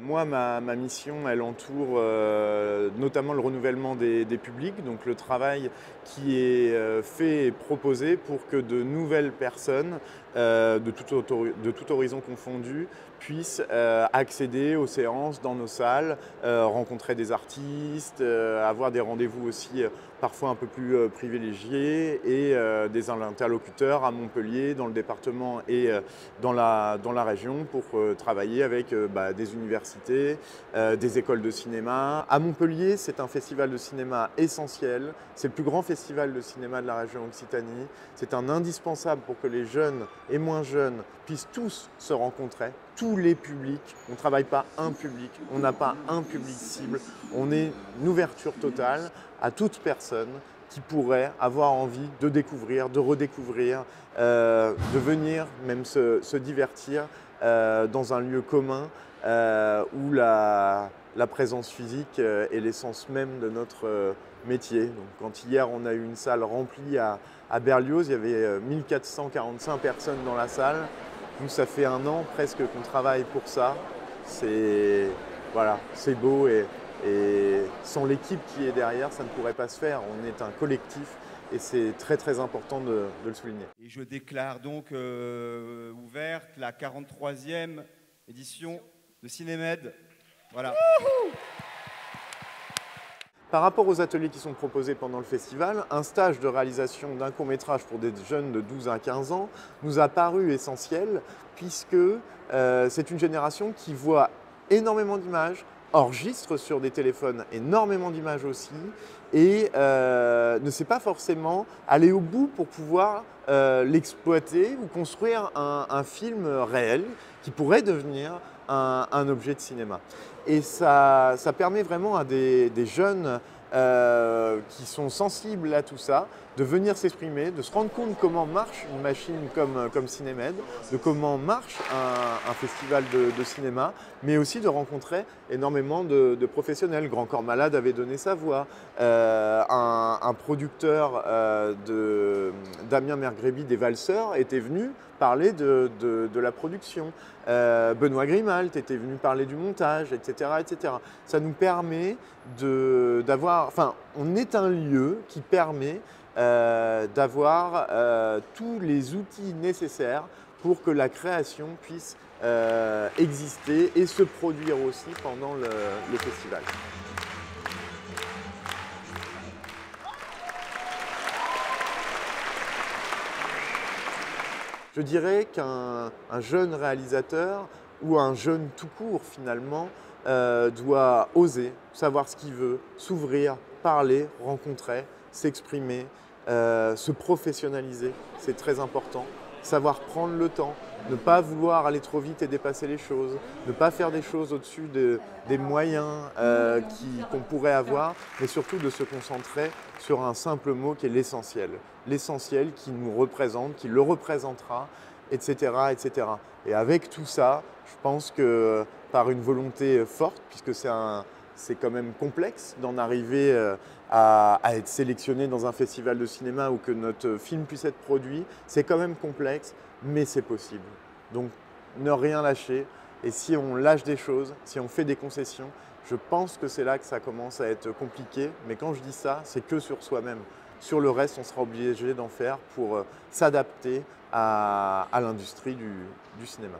Moi, ma mission, elle entoure notamment le renouvellement des publics, donc le travail qui est fait et proposé pour que de nouvelles personnes, de tout horizon confondu, puissent accéder aux séances dans nos salles, rencontrer des artistes, avoir des rendez-vous aussi parfois un peu plus privilégiés et des interlocuteurs à Montpellier, dans le département et dans la région pour travailler avec des universités, des écoles de cinéma. À Montpellier, c'est un festival de cinéma essentiel. C'est le plus grand festival de cinéma de la région Occitanie. C'est un indispensable pour que les jeunes et moins jeunes puissent tous se rencontrer, tous les publics. On ne travaille pas un public, on n'a pas un public cible. On est une ouverture totale à toute personne qui pourrait avoir envie de découvrir, de redécouvrir, de venir même se divertir dans un lieu commun où la présence physique est l'essence même de notre métier. Donc, quand hier on a eu une salle remplie à Berlioz, il y avait 1445 personnes dans la salle. Nous, ça fait un an presque qu'on travaille pour ça. C'est voilà, c'est beau et sans l'équipe qui est derrière, ça ne pourrait pas se faire. On est un collectif et c'est très très important de le souligner. Et je déclare donc ouverte la 43e édition de Cinémed. Voilà. Par rapport aux ateliers qui sont proposés pendant le festival, un stage de réalisation d'un court-métrage pour des jeunes de 12 à 15 ans nous a paru essentiel puisque c'est une génération qui voit énormément d'images, enregistre sur des téléphones énormément d'images aussi et ne sait pas forcément aller au bout pour pouvoir l'exploiter ou construire un film réel qui pourrait devenir un objet de cinéma. Et ça permet vraiment à des jeunes qui sont sensibles à tout ça de venir s'exprimer, de se rendre compte comment marche une machine comme Cinémed, de comment marche un festival de cinéma, mais aussi de rencontrer énormément de professionnels. Grand Corps Malade avait donné sa voix, un producteur Damien Mergréby des Valseurs était venu parler de la production. Benoît Grimalt était venu parler du montage, etc., etc. Ça nous permet d'avoir... Enfin, on est un lieu qui permet d'avoir tous les outils nécessaires pour que la création puisse exister et se produire aussi pendant le festival. Je dirais qu'un jeune réalisateur ou un jeune tout court finalement doit oser, savoir ce qu'il veut, s'ouvrir, parler, rencontrer, s'exprimer, se professionnaliser, c'est très important. Savoir prendre le temps, ne pas vouloir aller trop vite et dépasser les choses, ne pas faire des choses au-dessus des moyens qu'on pourrait avoir, mais surtout de se concentrer sur un simple mot qui est l'essentiel. L'essentiel qui nous représente, qui le représentera, etc., etc. Et avec tout ça, je pense que par une volonté forte, puisque c'est quand même complexe d'en arriver à être sélectionné dans un festival de cinéma ou que notre film puisse être produit, c'est quand même complexe, mais c'est possible. Donc ne rien lâcher, et si on lâche des choses, si on fait des concessions, je pense que c'est là que ça commence à être compliqué, mais quand je dis ça, c'est que sur soi-même. Sur le reste, on sera obligé d'en faire pour s'adapter à l'industrie du cinéma.